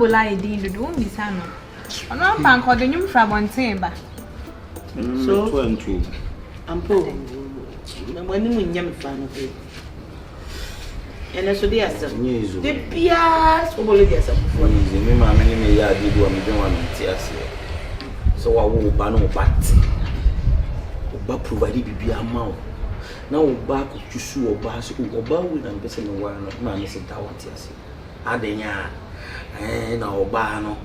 Sobola indeed do misano. Ono bank or the new Frabontemba. So 2 and 2. I'm poor. When you yam fan of it. And I saw the answer. The Pias Sobola. Me, my many may I did one tears. So I will ban no bat. But provided be a mouth. Now back to sue or bass or bow with and person in one of my missing tower tears. Adenya and our bano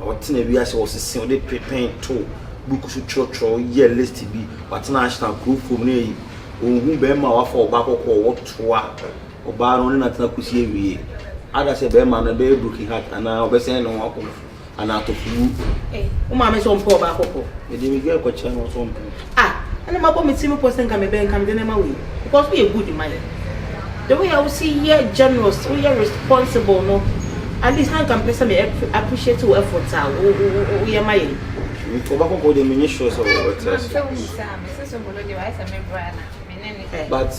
or Tinebias was a single paint too. Book to church or year list to be, but national group for me. Who bear my for back or what to or bar only not a pussy every year. Others say bear man a bear brooking hat and now be saying no and out of you. Mamma is on poor back up. The demigirl could channel something. Ah, and my bomb is simple person can be bank and then away because we are good in my the way I will see here generous, we are responsible, no. At least I can person me appreciate your efforts. We are my. We go back on the ministers of what. But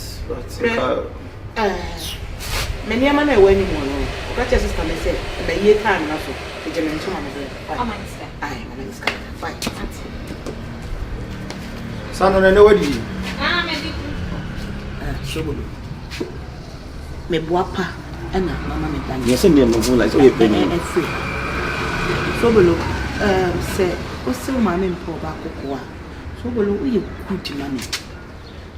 many a man away anymore. What your sister may say, and the year time now. The generation of the fine. Son, I know what you. Sobolo. Me boapa ena mama me dan. Yes, me mo like so you pay me. Sobolo say o se o mama me po ba kokoa. Sobolo we good money.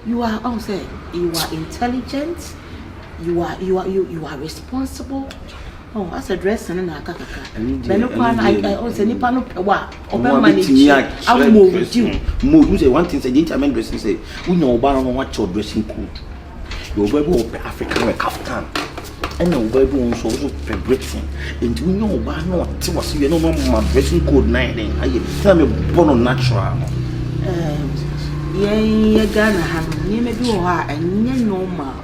You are say you are intelligent, you are responsible. Oh, as a dress and na kaka. Then I say nipa no pewa oba manage. I move with you. Move say one thing say gentleman dressing say we know oba no want your dressing code. You will be African like Kaftan. And no baby also Britain. And you know, but no, it was you know, my dressing code 9. I tell me, born natural. Yeah, Ghana have never do her and you normal.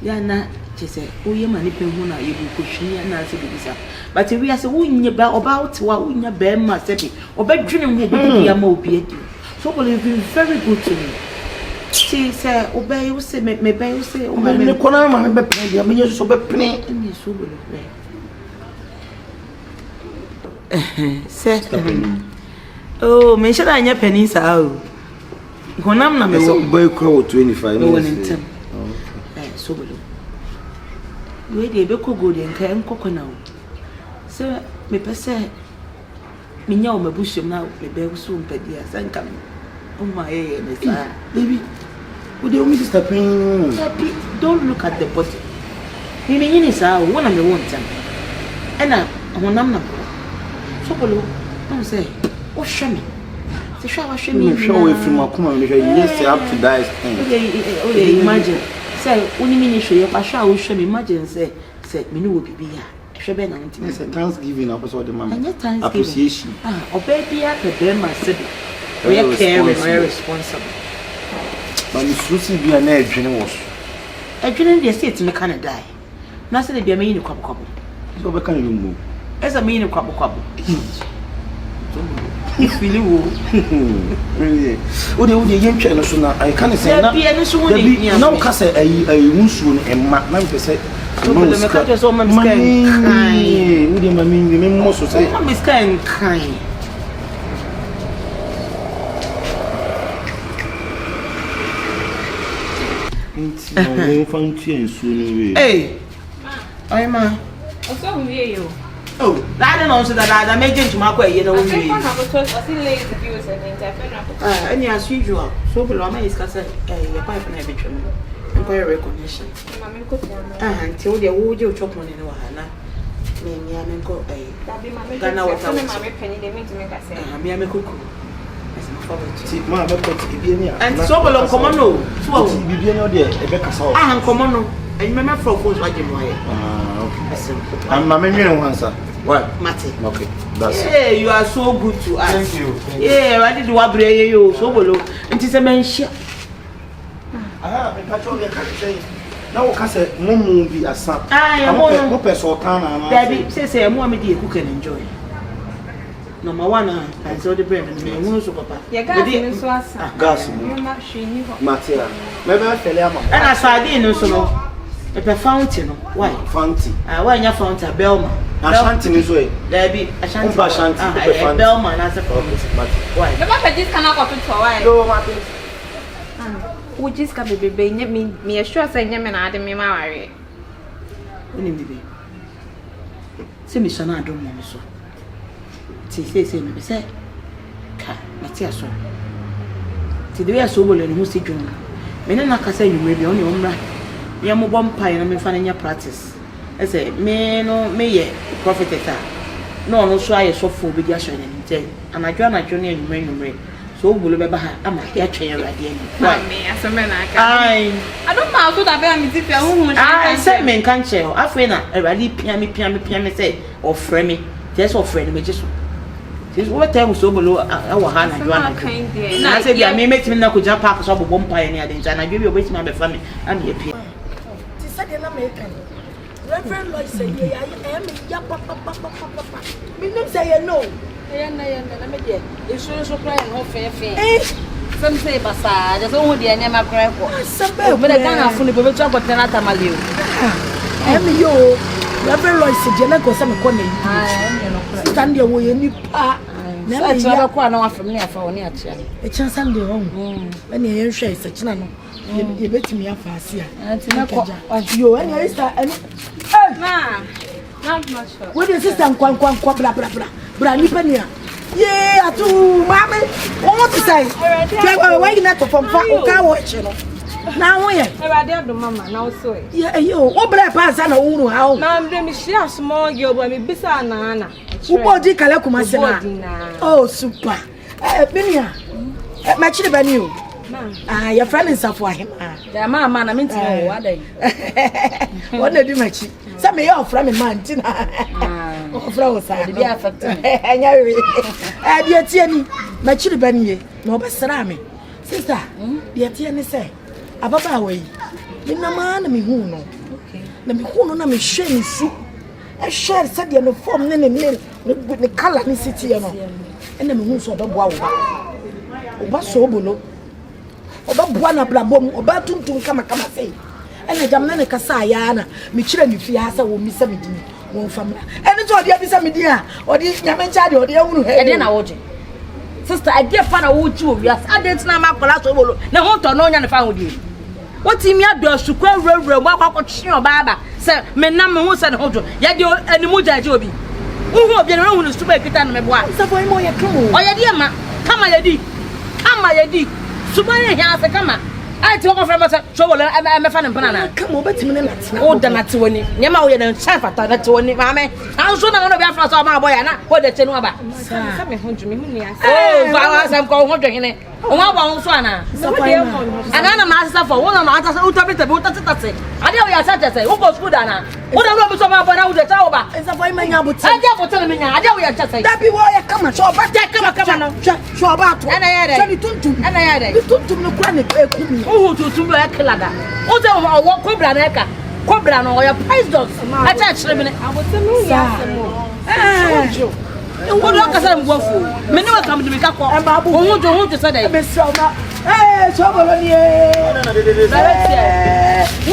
Yana, she said, oh, you manipulate you pushing and answer the but if we are saying about what we never bear myself or bedroom will be a mobile. So will have been very good to me. She said, obey you say, maybe you say, oh, my corner, my baby, I mean, you're so bad, and you're so good. Said, oh, mention I never pennies out. When I'm not a boy, call 25 minutes. So, we did a good and can coconut. Sir, me per se, me know my bush now, maybe soon, but yes, I'm coming. Oh, my baby. Would you miss the pain? Don't look at the body. You mean it's our one of the one time. And I'm not. Sobolo, don't say, oh, show me. The shower show me. Show it from my common. Yes, up to die. Okay, imagine. Say, only ministry, your pasha will show me. Imagine, say, me no will be here. It's a Thanksgiving episode, the mama. Appreciation. Ah, obey the other, them, my city. We are caring, we are responsible. But Miss Lucy be an edge in the wash. I didn't say to me, can I die? Nothing to be a mean couple. So, what can you move? As a mean couple. If you really, what do you young channel so now? I can't say no, cause a wound and man percent. Would you mean most of say, I'm kind. Hey, I'm a. Oh, I don't know that I made into my way, you know. And as usual, so below my is cast a pipe and every tremor. Empire recognition. Until the wood you chop on in Wahana. Maybe I may go a Ghana with my penny, they mean to make us say, I'm a cuckoo. And so below Commano, so be a Becca. I am Commano. I remember for who's watching my and my memory answer. What? Matty. Okay. That's it. You are so good to us. Thank you. Yeah, I did what bring you so below. It is a mention. Ah, I told you can't say. Now, can say no movie as some. I am no person. Daddy says I'm one media who can enjoy. Number one, I saw the bread and the papa. Gas. Matia. Maybe I tell you. And I saw the innocent. A fountain, why? Fountain. Why your fountain, Belma? Ashanti ni so e. There be Ashanti. Umpa Ashanti. Bellman as a why? The papa just cannot go to why. No, Martin. We just got baby me sure say nyame na ade me ma ware. Uni bibi. Se mi so na adom mo so. Ti say me say ka na ti aso. Ti de ya so bolo no si dwon. Me na kasa nyumre bi oni omra. Ya mo bom pai na me fa na nya practice. I say me no me ye prophetess. No so aye so fo bi dia hwe ni nte. Anadwo na nyumre. So bolo be ba ha ama ya twen awade ani. Me aseme na aka. I don't know so that be am ti fe hu I said men kan che o afwe na awade pia me say ofre me. Just ofre me just. This what time so bolo wahala na na say bia me metimi na ko ja park so bobom pa ni ade nja na dwe bi obetimi abefa me am ye pia. Ti said na me kan. Reverend Lloyd say I am ya papa. Me no say no. Na me dey. So cry no fe. Some say basa, just who dey na ma cry ko. Sambe. Me dey Ghana fun be betu agote na tamaleo. Yo. Reverend Lloyd say na go say me ko na yi. Stand there wo ye ni pa. Na me ya ko na wa fam ni afa woni atia. E chan Sunday on. Na ne ye hwe se china no. Ye betimi afa ase a. Yo, and your sister and na not much. What is sister kwan bra ni pania. Yeah, atu mama. What to say? Why you not to from far o ka watch no. Now we. Everybody do mama now so. Yeah, yo, what bra pass na unu ha. Na mbe mi share small girl but me bisa na. Ubodi kale kumase na. Oh, super. Benia. Ma chire bani o. Your friend is for him. Ya mama na minti no wa dai. What dey do machi? Say me your friend man tina. Oh, friend was dey be affect me. Enya we. Dey tie ni. Ma chire bani ye. Na obesra me. Sister, dey tie ni say. Ababa we. Me na ma na me hu no. Okay. Na me hu no na me hwe ni su. E share say dey no form ne color ni city no. E na me hu so obeboa wo ba. Oba so bolo. Oba buana blabom oba tuntum kama sei ene jamna ne kasa ya na me kire ne fi asa wo misa me dini wo famra ene to odi abisa me dini a odi nyame ncha de odi ehunu he e de na woje sister I dey fa na wo ji o wias adent na makola so bolo na ho to no nya ne fa ho di woti mi ado asukwa wrawra mu akwa twe oba se me na me ho se ne ho jo ye de animu jaje obi uhu obi na hu ne super kita na me boa so boy mo ye kru o ye de ma kama ye di Subaya here kama I talk of friends so well I'm a fan of banana. Come over to me na. Oh the natwoni. Nyama wo ye na chef ata natwoni mame. An so na no be afra so ma boy na what the chenu aba. Sa me honju me hu ni asa. Oh ba asam ko honjo hene. O ma ba so ana. Ana ma asa for wona ma ata so utabete be utatete. Ade wo ya sa tete. Wo go school da na. Wo na no so ma ba na wo de ta wo ba. Esa boy manya buti. Ade wo tele me nya. Ade wo ya tete. Da bi wo ya kama so ba ta kama no. So ba to. Ana ya de. So ni tuntum. Ana ya de. Ni tuntum no kura ne ekumi. Who to be a killada? Who say o cobra neka? Cobra no your price dogs. I touch them. I was telling you. Who don't kasa mbo fu? Me no come to me ka ko. Who to say that? Me so ma. So bolo ni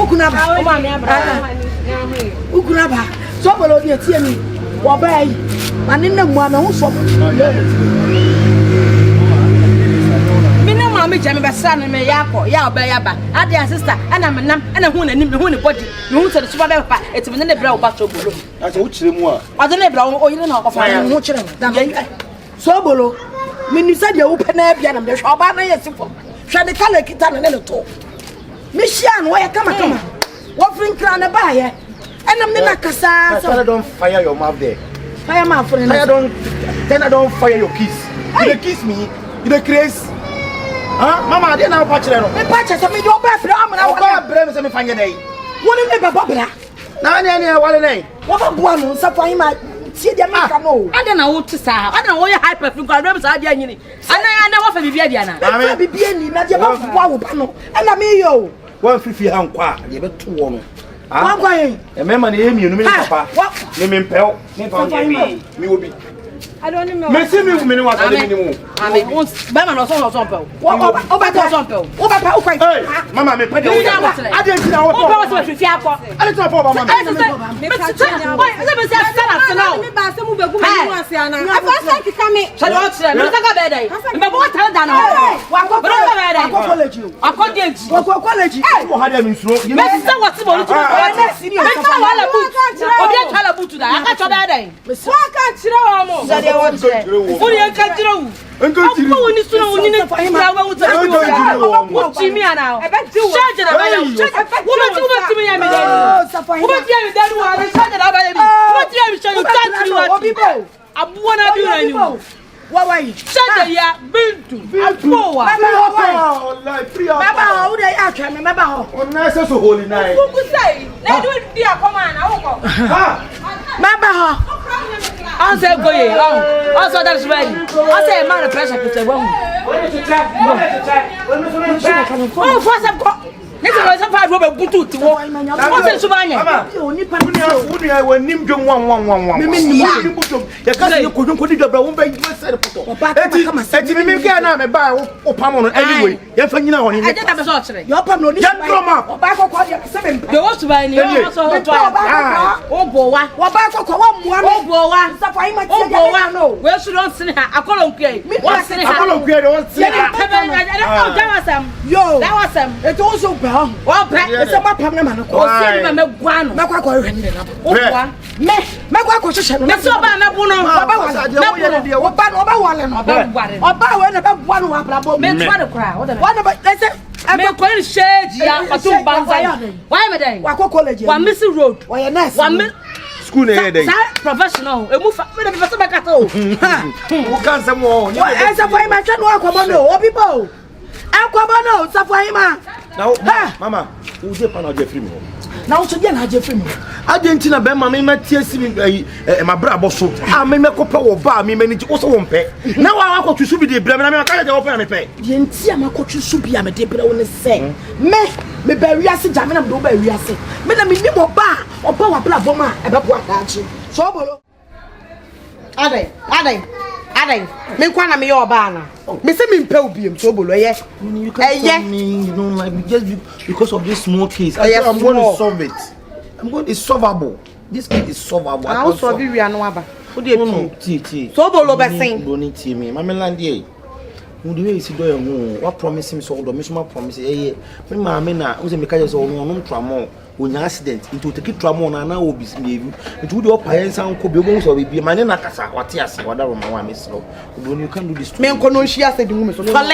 Ukuna ba. O ma me abra. Ukuna ba. So bolo ni tie ni. Wo ba yi. Mane na mu ama hu so. Me jam be san me yakọ ya oba ya ba ade sister ana me nam ana hu na nim hu ne body me hu se super be papa etime ne bra oba so bolo Acha wo kire mu a ade ne bra o yire na okofa ya hu kire na so bolo me ni sa de wo pe na bia na me hwa oba na yesifo hwa de kala kita na ne to me hia no ya kama wo frin kra na ba ye enam ne na kasa so don't fire your mouth there. Fire mouth for Then I don't fire your kiss. You dey kiss me, you dey craze. Mama, I didn't know what you know. Me patch say me do be fra am na I go blame say me fanya dey. Woni ne be bobra. Na ne wale nei. Wo ba bua no nsa fa hima tie dia make no. ade na wo tisa ade na wo ye hyper fin kwa dem sa ade anyini ana wo fa bibia dia na Fa bibia ni na dia ba bua wo ba no. Ena me yo. Wan fifi ha nkwa, ye beto wo no. Wan kwa yen. E mema na ye mienu me papa. Ne me mpel. Ne fa me obi. I don't know. Me see me what I mean. Bama no so pe. O ba to so pe. O ba pa o kwai. Hey, mama me pay the. I didn't see O ba so fi akọ. I didn't for mama. Me ba se mu be gu me mu ase ana. Afa se ki kame. So do tire. Me saka be dai. Me bo tire da na. Wa ko be dai. Akọ college. Akọ dey. Akọ college. Wo ha dem nsuro. Me se what mo lu tu. Me se wala boot. Obi a tala boot da. Aka cho be dai. Wa ka kire wa mo. Zade wo tire. Uri en ka kire wu. Enko woni sunu woni ne ya wa wuta. Wo ti mi ana. E be ti wo. Charge na ba ya. Wo ti mi ya mi dai. Wo ti ya mi dai wo. Charge na ba ya mi. Wo ti ya mi charge ta ti wo. Obibo. Abuwa na bi na ni. Wa yi. Charge ya bintu. Abuwa. Wallahi free up. Baba ho dey atwa me baba ho. On na say so holy night. Ku say. Na do di akoma na wo ko. Ha. Baba ho. On say go ye. On so that is ready. On say man the pressure to say one. Oh, for some go. Next time some five rubber butu ti wo. What say subanya? Oni pa Wuni ai wanim dwom wan. Me ni butu. Ya ka say ko dwom ko di dobra wo ba yi say report. Eti me ka na me ba o pam no anyway. Ya fa nyina ho ni. I just so chere. yo pam no ni. Ya drama. Oba kokko dey se me. The what subanya? O so to. O bo wa. Oba kokko wa mua me. O bo wa. Safa yi ma ti O bo dey wa. no. We should don't sin ha. Akolo nkwe. What sin ha? Akolo kwe don see. That was some. Yo. That was some. It also be ho. One pack. Ese ma pam na ma no ko. O si me guano. Me kwa ko hwe ni na. O wa. Me kwa ko hwehwe no. Me so ba me bu no. Oba wale no. Oba we na be bua no wa brabo. Me twa de kra. What What about let's say me ko ni shade ya patum banza. Why me dey? wa ko college. Wa miss road. Wa ye nurse. Wa me School na here dey. Professional. E mu fa me dey person back at o. Wo kan say mo. E say for him I no akomo no. O people. Akomo no, say for him. Now mama, wo dey pa na je free me. Na wo so je na je free me. Agentina be ma me matie si ma bra boso. A me mekope wo ba me mani wo so wo mpe. Na wa akotsu bi de bra me na me ka je wo pa me pe. Ye nti amakotsu su bia me de bra wo ne se. Me ba wiase jame na me do ba wiase. Me na me ni mo ba, oba wa bla boma e be bo adachi. So bolo. Adai. Me kwa na me yo ba na. Me say me mpe obiem so bolo ye. You can't tell me you don't like me just because of this small case. I'm going to solve it. It's solvable. This case is solvable. I will solve it no aba. Who dey T. So bolo be sen. Boni T me. Mama land here. Who the way you see do your what promise him so do me so promise eh me mama na wo say me ka je so no tramo onya accident into take tramo na obi behavior into wo dey up ayen san ko be obo so be mane na kasa wate ase wada ro ma wa me slow you can do this to me nko no hia say di mu me so sole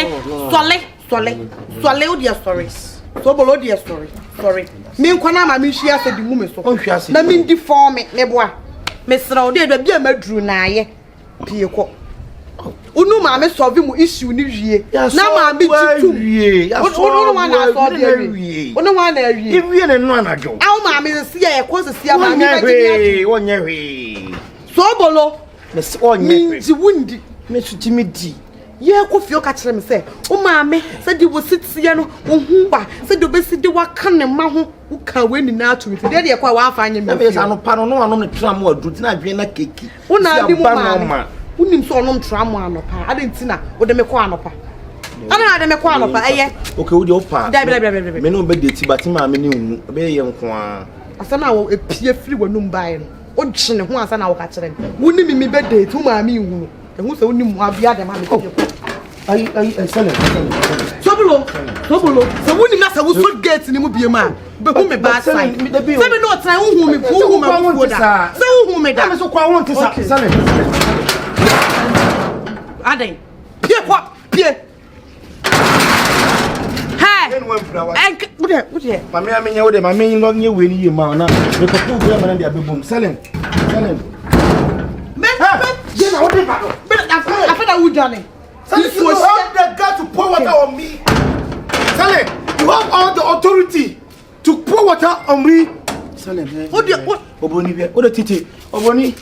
o dia stories so bolo dia story sorry me nko na ma me hia say di mu me so na me ndi form me boa me sra o dey da bia maduru na aye pie ko unu ma me solve mu issue ni wie na ma me titu wie unu wa na solve wie unu wa na wie wie ne no anajo awu ma me si ya ko si ya ma me wonye hwe so bolo me si onye hwe wundi me suti me di ye ko fio ka kire me se o ma me se di wo sitie no wo hu ba se do be si di wa kan ne ma ho wo ka we ni na atu mi de de ko wa fa anya me me sa no pa no anom ne tram adu ti na adwen na keki una di mu ma unim so onom tramo anopa adentina wo de me ko anopa ana de me ko anopa eye okay wo de opa me no be date but ma me ni unu be ye nko a asana wo epie firi wonum bae no o gye ne ho asana wo ka kire wo ni mi be date wo ma me hu ehu se wonim abia de ma me ko ai sele sobolo so wonim na se wo so gate ni mu bie ma be hu me ba side se me no try hu me foda se hu me da me so kwa won te sa sele Aden. Pie. Hey. What here? Mama amenye wo de mama yin lo nye we ni ye ma na me ko pu bia ma na dia bebom selen Me je na wo de ba do I feel that we done it. you have the guts to pour water on me selen you have all the authority to pour water on me selen What oboni bia o de titi oboni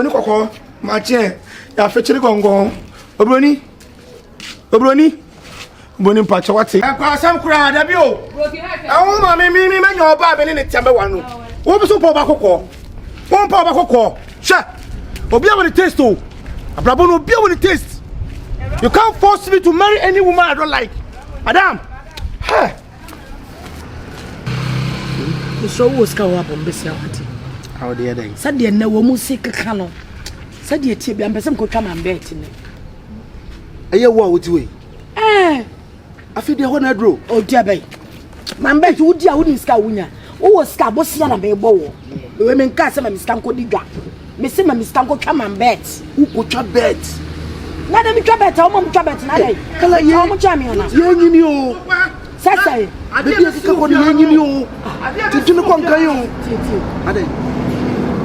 kokko ma che ya fechiri gongon obroni mpacha wate e kwa asam kura da bi o awon ma me nyo ba be ne tiambe wanu wo bi so po ba kokko hwe Obia when it taste oh. Abrabon obia when it taste. You can't force me to marry any woman I don't like. Madam. Hey. So was ka wa bombe sia wati. How dey dey? Said dey na wo mu sika ka no. Said dey tie bia mpese mko twa man bet ni. Eye wo a woti we. Afi dey ho na dro. O dia bai. Man bet wo dia wo ni sika wunya. Wo sika bo sia na be bo wo. We men ka se ma sika nko diga. Me se ma sika nko twa man bet. Who go twa bet? Na dem twa bet, o mo twa bet na dai. Kala ye. O mo twa me ona. Ye nyini o. Sasa. Baby sika ko ye nyini o. Titunu ko nkan yo. Ade.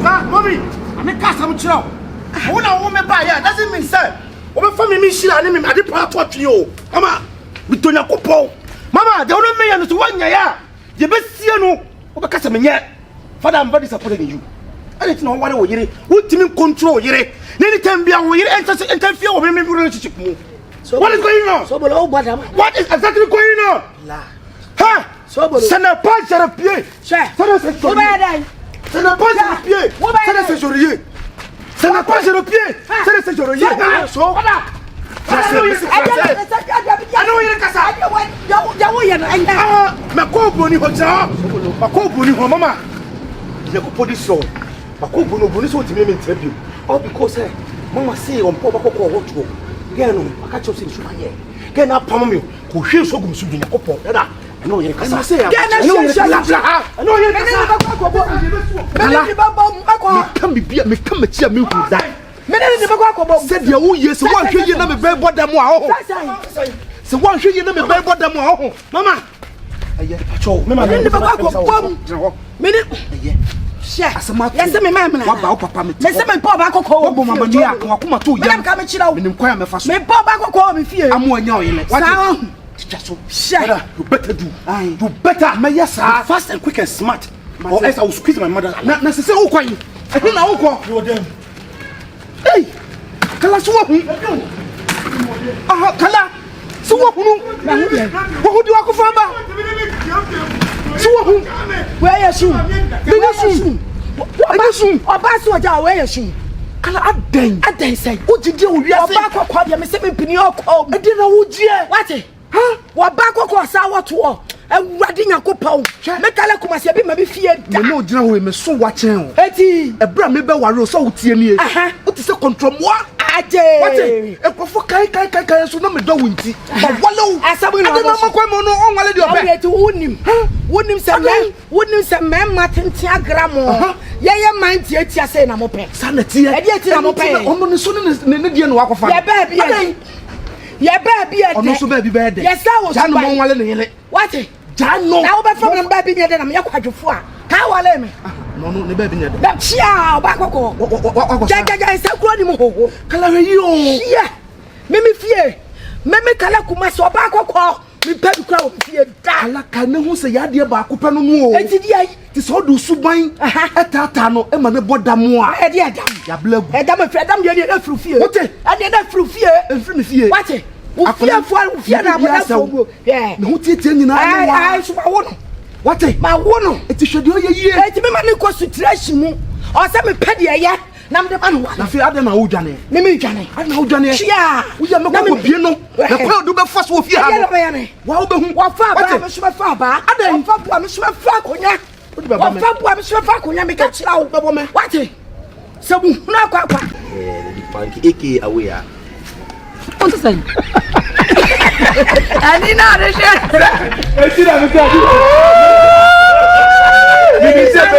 Ah, mommy. Ame ka sam chiro. Wo na wo me ba ya, doesn't mean say. Wo be fa me shira ni me ade pa to atwe o. Mama, mi tonya kopon. Mama, de wono me ya no so wanya ya. Je be sie no. Wo be ka se me nye. Father, I'm very disappointed in you. Anything on what we yere. Wo timi control yere. Anytime bia wo yere interfere with me relationship mo. So what is going on? Sobolo bada. What is exactly going on? La. Ha! Sobolo. Ça n'est pas sur le pied. Cher. Ça n'est pas sur le pied. Ça n'est pas sur le pied. Ça n'est pas sur le pied. Ça n'est pas sur le pied. Ça n'est pas sur le pied. So. Ma compagnie hoja. Ma compagnie ho mama. Je ko position. Ma compagnie boni so timi me interview. All because mama say on po ba ko ko hoto. Get no, aka cho say shuma ye. Get na pam me ko hwe so gum su dunya ko po. Dada. No ye kasa. Get na shia. No ye kasa. Ko bo. Me ba ba me kam bibia me kam chia me hu da. Me ne be kwa ko said ya wo ye se wan hwe ye na me be bodam a ho. Se wan hwe ye na me be bodam a ho. Mama. Aye, pacho, me ma ne be kwa ko bom. Me ne aye. Sha. Yes me ma me. Wa ba o papa me. Me se me po ba kokko wo bo mama ni akwa kuma to ya. Me ka me chira wo. Me nim kwa me fa so. Me po ba kokko me fie. Amu anya o ye le. Sa. Teacher so. Sha. You better do. You better me yes fast and quick and smart. Or else I will squeeze my mother. Na se wo kwan. E na wo ko. You dem. Hey! Kala so hu. Aha, kala. So hu. Wo hu di wa ko famba. So hu. Where you shoe? Me shoe. Oba so ja where you shoe? Kala aden say. O jide o wiase. Oba kokko dia me se me pini okko. E di na wo jie. What? Ha? Oba kokko sa woto. Ewurade Nyankopon. Me kala kumasi bi ma bi fie da. Me no gina ho me so wa chen o. Eti. Ebra me be ware so wotie nie. O ti se control mo. Aje. What? E kofo kai so na me do wonti. Ba walo. Asabu no. Ade mama kwa mo no on wale di obe. Eti wonim. Wonim se me matenti agramo. Ye man tie tia se na mo pe. Sa na tie. E dia ti na mo pe. Ono ne so ne die no akofa. Ye ba bi. Ye ba bi e. Ono so ba bi be de. Yes I was. Ja no mo wale ne yele. What? Jano. Na wo be from na ba bi ne de na me yakwadwofo a. Ka wale me. No ne ba bi ne de. Da chia ba kokko. Ja sa kuro ni mo ho. Kala we yi o. Yeah. Me fie. Me kala kumasi oba kokko. Me pe kura wo fie da. Kala ka ne hu se ya de ba ko pe no no o. Enti di ai. Ti so do suban. Etata no e ma ne boda mo a. E di adam. Ya blagu. Adam fe adam de na fru fie. Wote. Ade na fru fie. Enfri me fie. What? Fie na mo na fo. Yeah. Ne hu tie nyina na wa. Ai so wo no. What? Ma wo no. Eti hwede o ye yie. Eti me ma ne ko situation mu. O se me pe de ye. Na me de ma no wa. Na fi ade na wo dwane. Me dwane. Ade na wo dwane. Chia. Wo ya me ko bie no. Na kwa do be fa so fie ha. Wa wo be hu. Wa fa ba me so be fa ba. Ade wa fa bua me so be fa konya. Wa fa bua me so be fa konya me ka chira wo bebo me. What? Se bu na kwa. The panky aka away a. What to say? Ani na de she. Eti na me ka di. Bibi se be.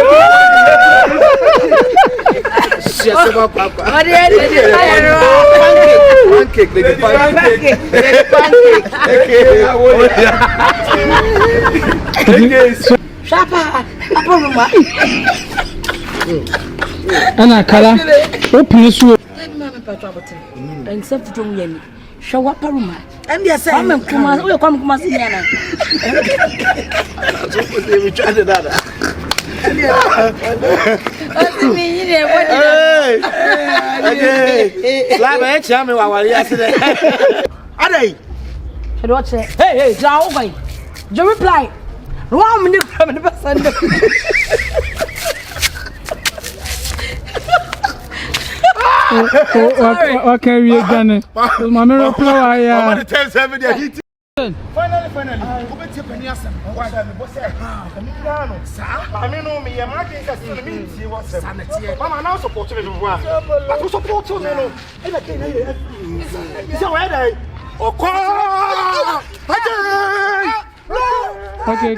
Shia se ba papa. Odi e Pancake, lady pancake. Okay. Shapa. Apoluma. Ana kala. Open so. Mama patwa bote. Except to me. Show up room. And they say, I'm kuma, we come kumasi yana. So we try that. Hey, Laba, chame wa wali aside. Adai. Hey, Jao boy. You reply. No one minute from the person. What can we done? My mirror flower, yeah. What the 10-7 they hit. Finally, go to Peniasa. Why are you boss? I mean, me, I'm not going to see what's sanity. Mama, now support you. But to support you, is a way. Okay,